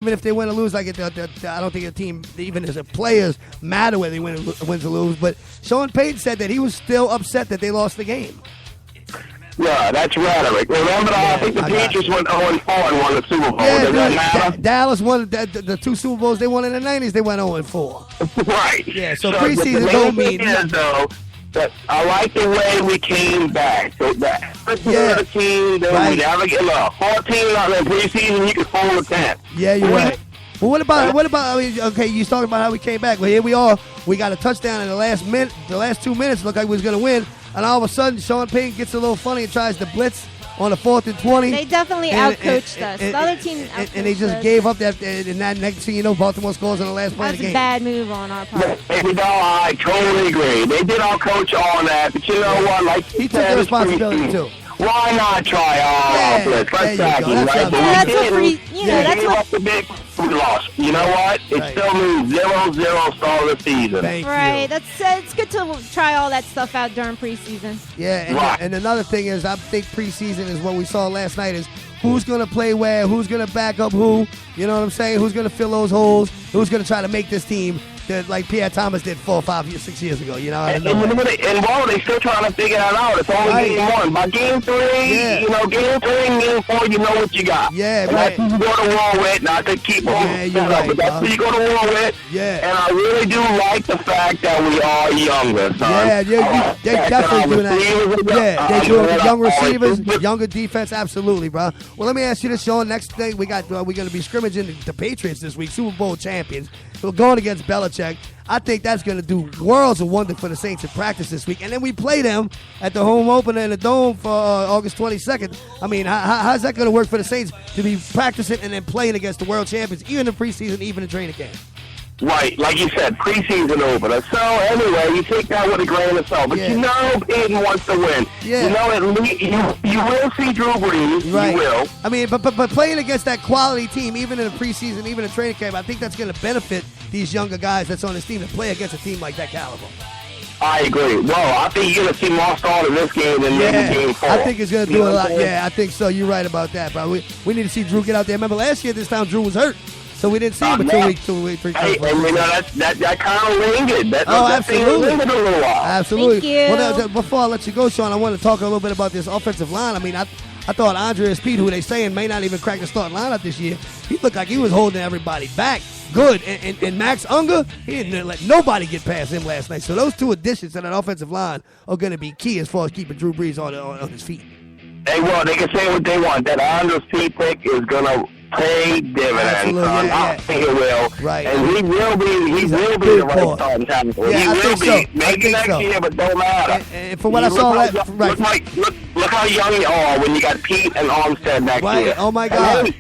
even if they win or lose, like I don't think a team, even as a players, matter whether they wins or lose. But Sean Payton said that he was still upset that they lost the game. Yeah, that's rhetoric. Remember, I think the Patriots went 0-4 and won the Super Bowl. Yeah, Does that matter? Dallas won the two Super Bowls they won in the 90s. They went 0-4. Right. Yeah, so preseason don't mean nothing. But I like the way we came back. So that 13, then we never get 14 out in preseason, you can fool a 10. Yeah, you're right. Well, what about? I mean, okay, you talking about how we came back. Well, here we are. We got a touchdown in the last 2 minutes. Looked like we was gonna win, and all of a sudden, Sean Payton gets a little funny and tries to blitz on the 4th and 20. They definitely outcoached us. The other team outcoached us. And they just gave up that. And that next thing you know, Baltimore scores on the last play of the game. That's a bad move on our part. I totally agree. They did outcoach on that, but you know what? Like he took the responsibility too. Why not try all blitz? Let's tackle, right? That's a free. That's what. The big we lost. You know what? It still means 0-0 start of the season. Right. It's good to try all that stuff out during preseason. Yeah, and another thing is, I think preseason is what we saw last night is who's going to play where, who's going to back up who. You know what I'm saying? Who's going to fill those holes? Who's going to try to make this team like Pierre Thomas did 4, 5, 6 years ago? You know. And they're still trying to figure that out. It's only game 1. By game 3, game 3 and game 4, you know what you got. Yeah, and right. That's who you go to war with. Not to keep on. Yeah, you're right. But that's who you go to war with. Yeah. And I really do like the fact that we are younger, son. Yeah, they definitely do that. Yeah, they do it. Young receivers, younger defense, absolutely, bro. Well, let me ask you this, Sean. Next thing we're going to be scrimmaging the Patriots this week, Super Bowl champions. We're going against Belichick. I think that's going to do worlds of wonder for the Saints in practice this week. And then we play them at the home opener in the Dome for August 22nd. I mean, how's that going to work for the Saints to be practicing and then playing against the world champions, even in preseason, even in training camp? Right, like you said, preseason opener. So anyway, you take that with a grain of salt. But you know Peyton wants to win. Yeah. You know, at least you will see Drew Brees. Right. You will. I mean, but playing against that quality team, even in the preseason, even in training camp, I think that's going to benefit these younger guys that's on this team to play against a team like that caliber. I agree. Well, I think you're going to see more start in this game than maybe game 4. I think it's going to do a lot. Yeah, I think so. You're right about that, bro. We need to see Drew get out there. Remember, last year, this time, Drew was hurt. So we didn't see him for 2 weeks, 3 weeks. Hey, and you know, that kind of lingered. Absolutely. Lingered a little while. Absolutely. Thank you. Well, before I let you go, Sean, I want to talk a little bit about this offensive line. I mean, I thought Andreas Pete, who they saying may not even crack the starting lineup this year, he looked like he was holding everybody back. Good. And Max Unger, he didn't let nobody get past him last night. So those 2 additions to that offensive line are going to be key as far as keeping Drew Brees on his feet. They can say what they want. That Andreas Pete pick is going to pay dividends. I think it will. Right. And he will be the right starting talent. Yeah, he will be. Maybe next year, but don't matter. And for what I saw, look how young you are when you got Pete and Armstead next year. Oh my God.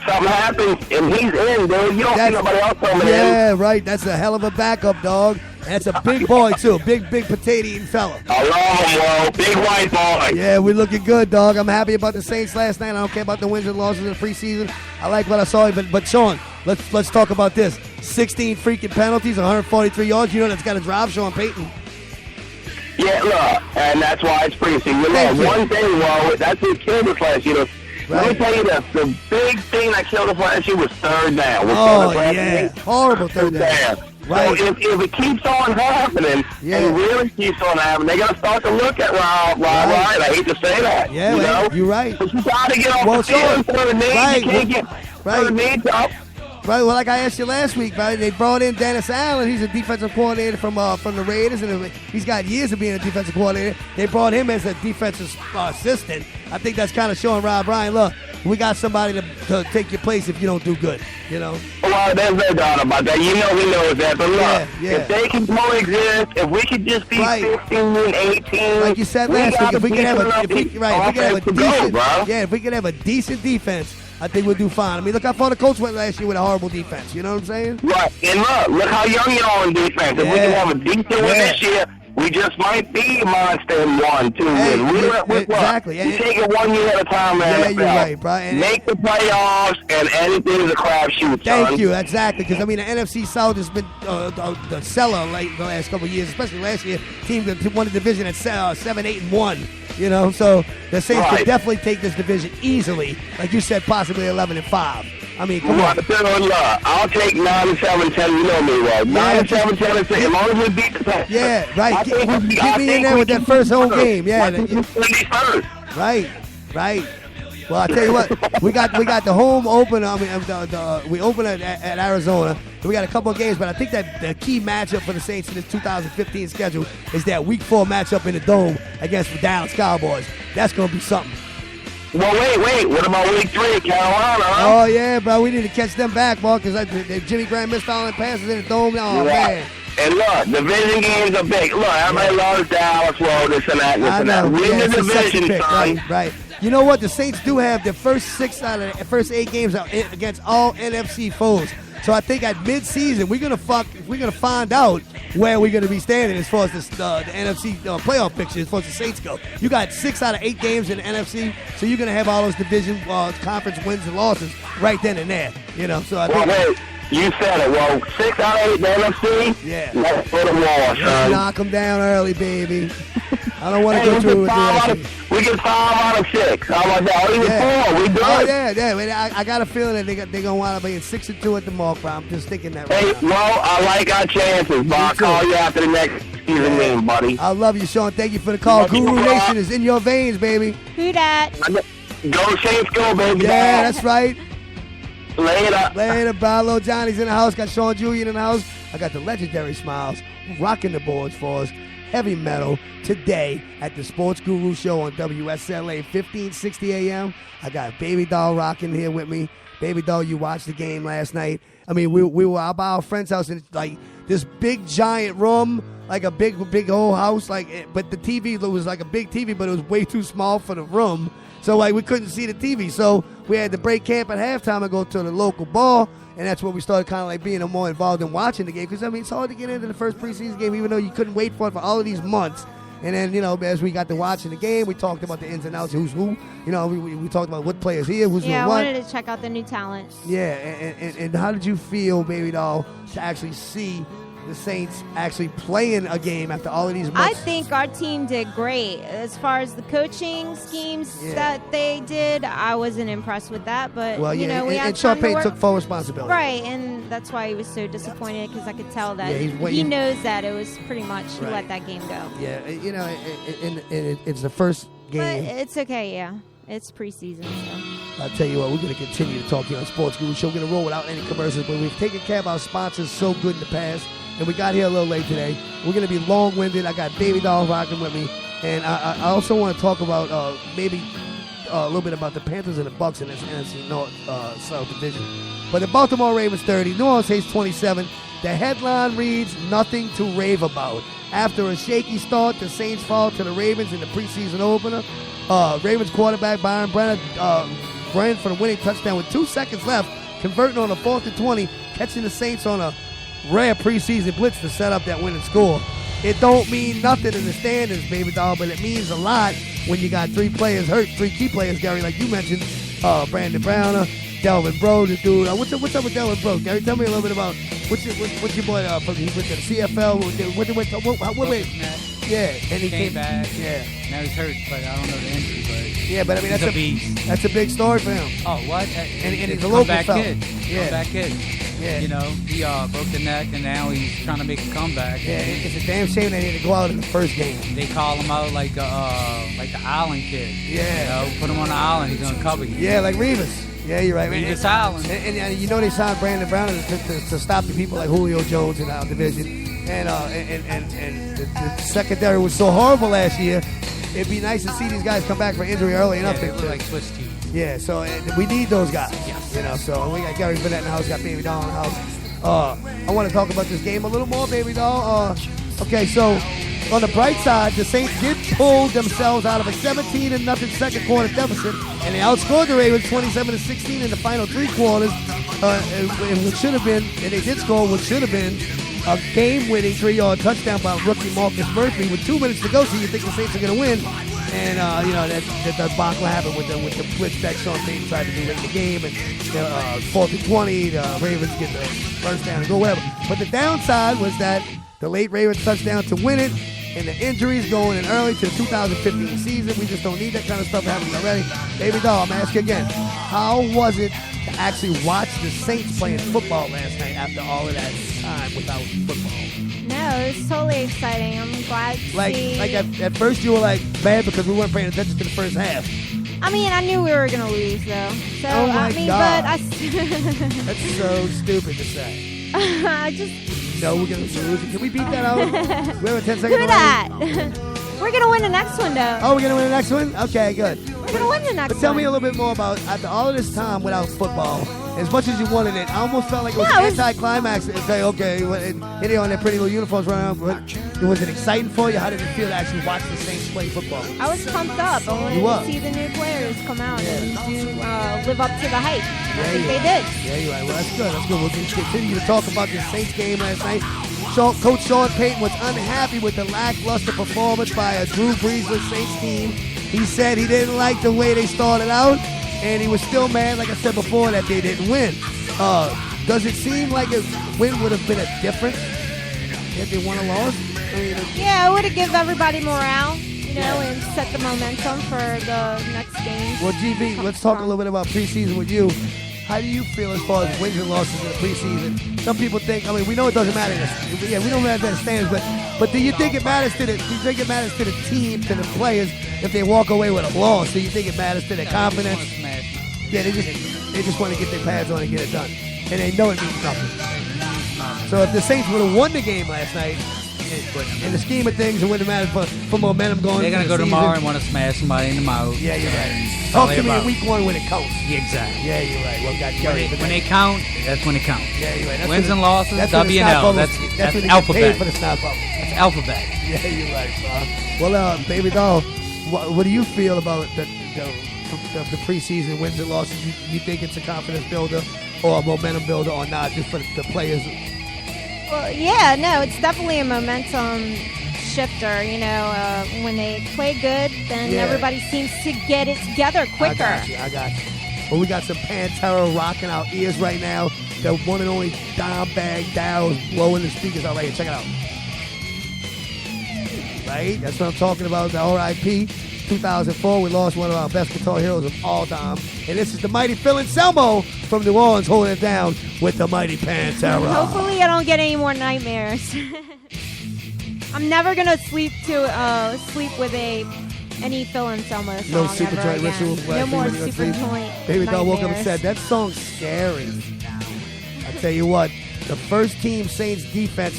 Something happens and he's in, dude. You don't see nobody else coming in. Yeah, right. That's a hell of a backup, dog. That's a big boy, too. Big potato-eating fella. I love him, bro. Big white boy. Yeah, we're looking good, dog. I'm happy about the Saints last night. I don't care about the wins and losses in the preseason. I like what I saw. But Sean, let's talk about this. 16 freaking penalties, 143 yards. You know that's got to drive Sean Payton. Yeah, look, and that's why it's preseason. One thing, that's what killed us last year. Let me tell you this. The big thing that killed us last year was third down. Horrible third down. Right. So if it keeps on happening, and really keeps on happening, they're going to start to look at Ryan. I hate to say that. Yeah, you know? You're right. But you got to get off the field for the knee. You can't get the knee up. Right, well, like I asked you last week, right? They brought in Dennis Allen. He's a defensive coordinator from the Raiders, and he's got years of being a defensive coordinator. They brought him as a defensive assistant. I think that's kind of showing Rob Ryan, look, we got somebody to take your place if you don't do good, you know? Well, there's no doubt about that. You know he knows that. But look, if they can coexist, if we could just be 15, 18. Like you said last week, if we could have a decent defense, I think we'll do fine. I mean, look how far the Colts went last year with a horrible defense. You know what I'm saying? Right. And look how young you are in defense. If we can have a decent one this year, we just might be a monster in 1, 2 years. Exactly. We take it 1 year at a time, man. Yeah, you're right, Brian. Make the playoffs, and anything is a crapshoot, Thank you, exactly. Because, I mean, the NFC South has been the seller the last couple of years, especially last year. Team that won the division at 7, 8, and 1. You know, so the Saints could definitely take this division easily. Like you said, possibly 11 and 5. I mean, come on. I'll take 9-7-10. You know me, well. 9-7-10. As long as we beat the Packers. Yeah, right. Get me in there with that first home game. Yeah. Right. Well, I tell you what, we got the home opener. I mean, we open at Arizona. We got a couple of games, but I think that the key matchup for the Saints in this 2015 schedule is that Week 4 matchup in the Dome against the Dallas Cowboys. That's gonna be something. Well, wait. What about Week 3, Carolina? Huh? Oh yeah, bro. We need to catch them back, bro, because Jimmy Graham missed all the passes in the Dome. Oh man. And look, division games are big. Look, everybody loves Dallas, well, this and that, Win the division, son. Right. You know what? The Saints do have their first 6 out of the first 8 games against all NFC foes. So I think at mid-season we're gonna find out where we're gonna be standing as far as the NFC playoff picture as far as the Saints go. You got 6 out of 8 games in the NFC, so you're gonna have all those division conference wins and losses right then and there. You know, so I think. Wait. You said it. Well, 6 out of 8 in the NFC. Yeah. Let's put them all, son. Knock them down early, baby. I don't want to go through with this. We get 5 out of 6. How about that? Or even 4. We good. Oh, yeah. I got a feeling that they're going to wind up being 6-2 at the mark, bro. I'm just thinking that right now. Well, I like our chances, but I'll call you after the next season game, buddy. I love you, Sean. Thank you for the call. Guru Nation is in your veins, baby. Who dat? Go Saints, go, baby. Yeah, that's right. Later, Barlow. Johnny's in the house. Got Sean Julian in the house. I got the legendary Smiles rocking the boards for us. Heavy metal today at the Sports Guru Show on WSLA 1560 AM. I got Baby Doll rocking here with me. Baby Doll, you watched the game last night. I mean, we were out by our friend's house in like this big giant room, like a big old house. But the TV was like a big TV, but it was way too small for the room. So we couldn't see the TV. So we had to break camp at halftime and go to the local bar. And that's where we started kind of being more involved in watching the game. Because, I mean, it's hard to get into the first preseason game, even though you couldn't wait for it for all of these months. And then, as we got to watching the game, we talked about the ins and outs, who's who. We talked about what players here, who's yeah, what. I wanted to check out the new talent. Yeah, and how did you feel, Baby Doll, to actually see the Saints actually playing a game after all of these months? I think our team did great. As far as the coaching schemes that they did, I wasn't impressed with that. But, we had Sean time Payton to work. took full responsibility. Right, and that's why he was so disappointed, because I could tell that he knows that it was pretty much he let that game go. Yeah, it's the first game. But it's okay, yeah. It's preseason, so. I'll tell you what, we're going to continue to talk here on Sports Guru Show. We're going to roll without any commercials, but we've taken care of our sponsors so good in the past. And we got here a little late today. We're going to be long-winded. I got Baby Doll rocking with me. And I also want to talk about maybe a little bit about the Panthers and the Bucks in this NFC North South Division. But the Baltimore Ravens 30, New Orleans Saints 27. The headline reads, nothing to rave about. After a shaky start, the Saints fall to the Ravens in the preseason opener. Ravens quarterback Byron Brenner ran for the winning touchdown with 2 seconds left, converting on a 4th and 20, catching the Saints on a rare preseason blitz to set up that winning score. It don't mean nothing in the standings, Baby Doll, but it means a lot when you got 3 players hurt, 3 key players, Gary, like you mentioned. Brandon Browner, Delvin Breaux, the dude. What's up with Delvin Breaux? Gary, tell me a little bit about what's your boy from the CFL. And he came back. Yeah. Now he's hurt, but I don't know the injury. But yeah, but I mean that's a big story for him. Oh, what? And he's a local fella. Comeback kid. Yeah. He broke the neck, and now he's trying to make a comeback. Yeah, it's a damn shame they didn't go out in the first game. They call him out like the island kid. Yeah. Put him on the island, he's gonna cover you. Yeah, like Revis. Yeah, you're right. Revis Island. And they signed Brandon Brown to stop the people like Julio Jones in our division. And the secondary was so horrible last year. It'd be nice to see these guys come back for injury early enough. They look like Swiss teams. Yeah, so we need those guys. Yes. So we got Gary Burnett in the house, got Baby Doll in the house. I want to talk about this game a little more, Baby Doll. Okay, so on the bright side, the Saints did pull themselves out of a 17-0 second quarter deficit, and they outscored the Ravens 27-16 in the final 3 quarters. And what should have been, and they did score what should have been a game-winning 3-yard touchdown by rookie Marcus Murphy with 2 minutes to go. So you think the Saints are going to win? And that debacle happened with the blitz that Sean Payton tried to do late in the game, and 4th and 20, the Ravens get the first down and go whatever. But the downside was that the late Ravens touchdown to win it, and the injuries going in early to the 2015 season. We just don't need that kind of stuff happening already. Baby Doll, I'm gonna ask you again. How was it to actually watch the Saints playing football last night after all of that time without football? No, it was totally exciting. I'm glad to see. Like at first you were like mad because we weren't paying attention to the first half. I mean, I knew we were gonna lose though. So Oh my I mean, God. but I. That's so stupid to say. I just. No, we're gonna lose. Can we beat that out? We have a 10-second Who delay. that? We're gonna win the next one though. Oh, we're gonna win the next one? Okay, good. We're gonna win the next But tell one. me a little bit more about, after all of this time without football, as much as you wanted it, I almost felt like it was Yeah, an it was- anticlimax. It's like, okay, hitting on their pretty little uniforms running around. Was it exciting for you? How did it feel to actually watch the Saints play football? I was pumped up. I wanted You were. to see the new players come out and do live up to the hype. And I think you they are. did. Yeah, you're right. Well, that's good. That's good. We'll continue to talk about this Saints game last night. Coach Sean Payton was unhappy with the lackluster performance by a Drew Breesless Saints team. He said he didn't like the way they started out, and he was still mad, like I said before, that they didn't win. Does it seem like a win would have been a difference if they won or lost? I mean, Yeah, it would have given everybody morale, and set the momentum for the next game. well, GB, let's talk a little bit about preseason with you. How do you feel as far as wins and losses in the preseason? Some people think, we know it doesn't matter. Yeah, we don't matter the standings, but do you think it matters to the team, to the players, if they walk away with a loss? Do you think it matters to their confidence? Yeah, they just want to get their pads on and get it done, and they know it means nothing. So if the Saints would have won the game last night, in the scheme of things, it wouldn't matter for momentum going. They're gonna into go the tomorrow season. and want to smash somebody in the mouth. Yeah, you're right. That's Talk all to they me in about. week 1 when it counts. Yeah, exactly. Yeah, you're right. Well, got When they count, that's when it counts. Yeah, you're right. That's Wins when and losses, that's when W the and snot L. bubbles- That's when they get alphabet. paid for the snot bubble. That's alphabet. Yeah, you're right, bro. Well, baby doll, what do you feel about the preseason wins and losses? You think it's a confidence builder or a momentum builder or not, just for the players? Well, yeah, no, it's definitely a momentum shifter. When they play good, then Yeah. everybody seems to get it together quicker. I got you. Well, we got some Pantera rocking our ears right now. The one and only Dime Bag Dow is blowing the speakers out right here. Check it out. Right? That's what I'm talking about. The R.I.P. 2004, we lost one of our best guitar heroes of all time. And this is the mighty Phil Anselmo from New Orleans holding it down with the mighty Pantera. Hopefully, I don't get any more nightmares. I'm never gonna sleep with any Phil Anselmo song. No super ever joint again. ritual. No last more thing when you go super to sleep. joint. Baby doll woke up and nightmares. said, that song's scary. I tell you what, the first team Saints defense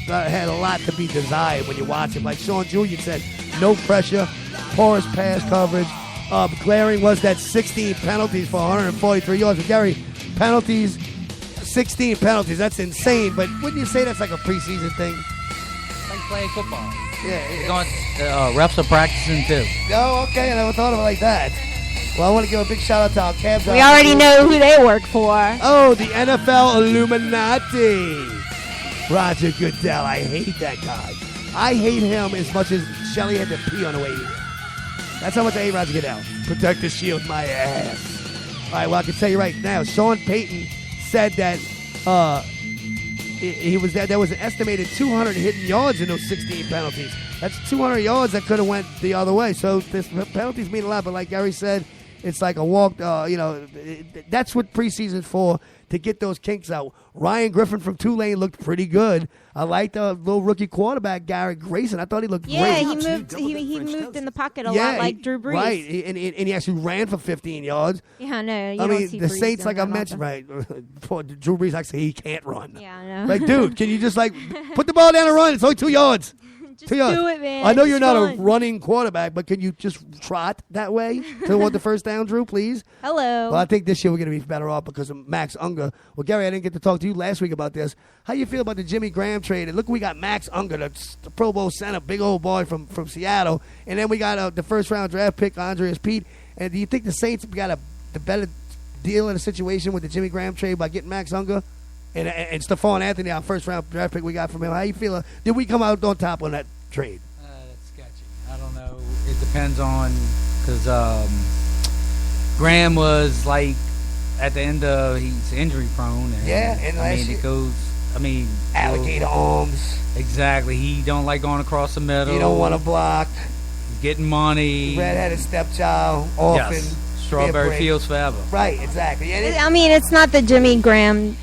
had a lot to be desired when you watch it. Like Sean Julian said, no pressure, porous pass coverage. Glaring was that 16 penalties for 143 yards. But Gary, penalties, 16 penalties, that's insane. But wouldn't you say that's like a preseason thing? Like playing football. Yeah. Going, refs are practicing too. Oh, okay. I never thought of it like that. Well, I want to give a big shout out to our cabs. We already know who they work for. Oh, the NFL Illuminati. Roger Goodell. I hate that guy. I hate him as much as Shelly had to pee on the way here. That's how much I hate Roger Goodell. Protect the shield, my ass. All right, well, I can tell you right now, Sean Payton said that there was an estimated 200 hidden yards in those 16 penalties. That's 200 yards that could have went the other way. So this penalties mean a lot, but like Gary said, it's like a walk. That's what preseason's for, to get those kinks out. Ryan Griffin from Tulane looked pretty good. I like the little rookie quarterback Garrett Grayson. I thought he looked Yeah, great. he moved in the pocket a lot like Drew Brees. Right, and he actually ran for 15 yards. Yeah, no, you I don't mean, see the Brees Saints, doing like I that mentioned, often. right? Poor Drew Brees actually he can't run. Yeah, I know. Like, dude, can you just put the ball down and run? It's only 2 yards. Just 2 yards. do it, man. I know you're Just not run. a running quarterback, but can you just trot that way to want the first down, Drew, please? Hello. Well, I think this year we're going to be better off because of Max Unger. Well, Gary, I didn't get to talk to you last week about this. How you feel about the Jimmy Graham trade? And look, we got Max Unger, the Pro Bowl center, big old boy from Seattle. And then we got the first-round draft pick, Andreas Pete. And do you think the Saints got the better deal in a situation with the Jimmy Graham trade by getting Max Unger? And Stephon Anthony, our first-round draft pick we got from him. How you feel? Did we come out on top on that trade? That's sketchy. I don't know. It depends on, because Graham was like at the end of, he's injury prone. And, and I last mean, year, it goes. I mean, alligator arms. Exactly. He don't like going across the middle. You don't want to block. Getting money. Red-headed stepchild, orphan. Yes. Strawberry break. Fields forever. Right, exactly. And I mean, it's not the Jimmy Graham